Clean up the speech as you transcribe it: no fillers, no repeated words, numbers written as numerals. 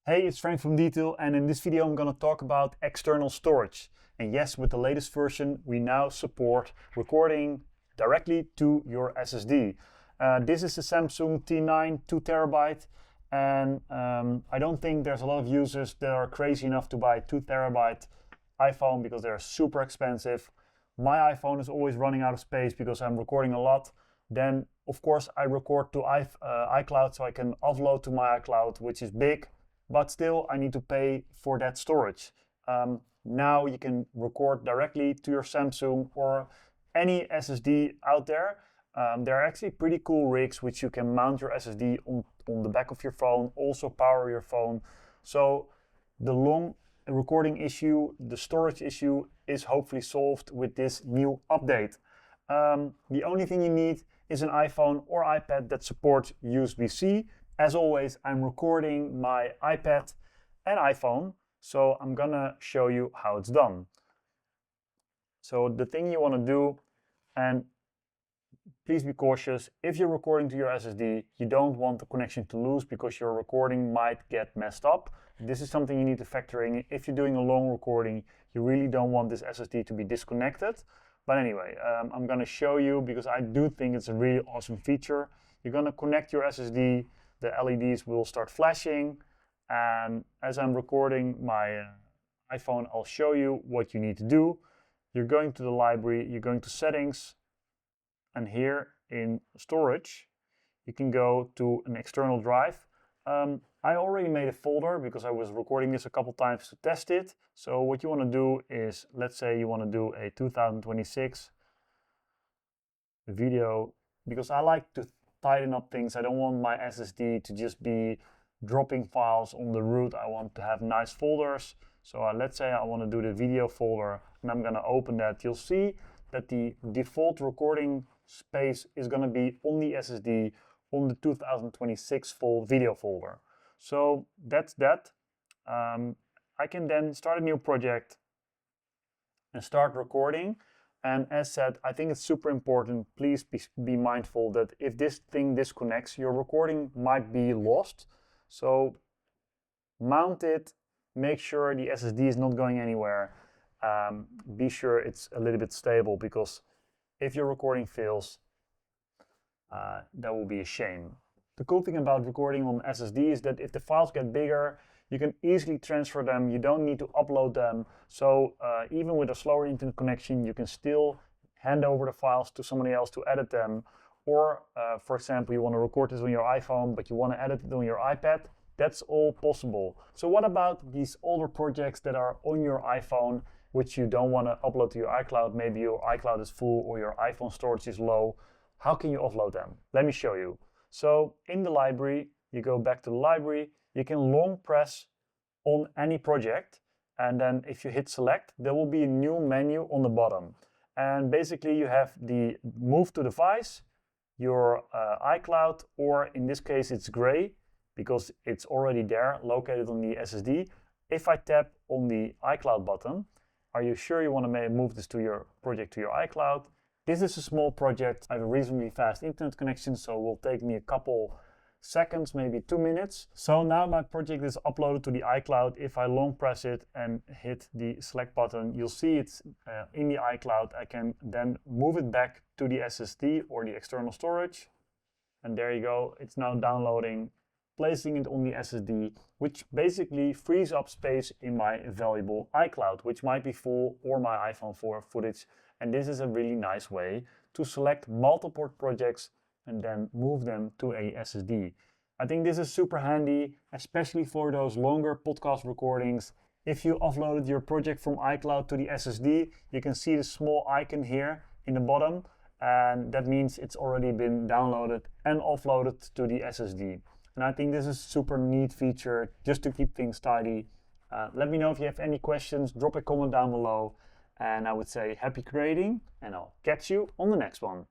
Hey, it's Frank from Detail, and in this video I'm going to talk about external storage. And yes, with the latest version we now support recording directly to your SSD. This is a Samsung T9 2TB, and I don't think there's a lot of users that are crazy enough to buy a 2TB iPhone because they're super expensive. My iPhone is always running out of space because I'm recording a lot. Then of course I record to iCloud, so I can offload to my iCloud, which is big. But still I need to pay for that storage. Now you can record directly to your Samsung or any SSD out there. There are actually pretty cool rigs which you can mount your SSD on the back of your phone, also power your phone. So the long recording issue, the storage issue is hopefully solved with this new update. The only thing you need is an iPhone or iPad that supports USB-C. As always, I'm recording my iPad and iPhone, so I'm gonna show you how it's done. So the thing you want to do, and please be cautious, if you're recording to your SSD, you don't want the connection to lose because your recording might get messed up. This is something you need to factor in. If you're doing a long recording, you really don't want this SSD to be disconnected. But anyway, I'm gonna show you because I do think it's a really awesome feature. You're gonna connect your SSD. The LEDs will start flashing, and as I'm recording my iPhone, I'll show you what you need to do. You're going to the library, you're going to settings, and here in storage, you can go to an external drive. I already made a folder because I was recording this a couple times to test it. So what you want to do is, let's say you want to do a 2026 video, because I like to tighten up things. I don't want my SSD to just be dropping files on the root. I want to have nice folders. So let's say I want to do the video folder, and I'm going to open that. You'll see that the default recording space is going to be on the SSD on the 2026 full video folder. So that's that. I can then start a new project and start recording. And as said, I think it's super important. Please be mindful that if this thing disconnects, your recording might be lost. So mount it, make sure the SSD is not going anywhere. Be sure it's a little bit stable, because if your recording fails, that will be a shame. The cool thing about recording on SSD is that if the files get bigger, you can easily transfer them. You don't need to upload them. So even with a slower internet connection, you can still hand over the files to somebody else to edit them. Or for example, you want to record this on your iPhone, but you want to edit it on your iPad. That's all possible. So what about these older projects that are on your iPhone, which you don't want to upload to your iCloud? Maybe your iCloud is full or your iPhone storage is low. How can you offload them? Let me show you. So in the library, you go back to the library. You can long press on any project, and then if you hit select, there will be a new menu on the bottom. And basically you have the move to device, your iCloud, or in this case it's gray because it's already there, located on the SSD. If I tap on the iCloud button, are you sure you want to move this to your project to your iCloud? This is a small project. I have a reasonably fast internet connection, so it will take me a couple seconds, maybe 2 minutes. So now my project is uploaded to the iCloud. If I long press it and hit the select button, you'll see it's in the iCloud. I can then move it back to the SSD or the external storage. And there you go. It's now downloading, placing it on the SSD, which basically frees up space in my valuable iCloud, which might be full, or my iPhone 4 footage. And this is a really nice way to select multiple projects and then move them to a SSD. I think this is super handy, especially for those longer podcast recordings. If you offloaded your project from iCloud to the SSD, you can see the small icon here in the bottom, and that means it's already been downloaded and offloaded to the SSD. And I think this is a super neat feature just to keep things tidy. Let me know if you have any questions, drop a comment down below, and I would say happy creating, and I'll catch you on the next one.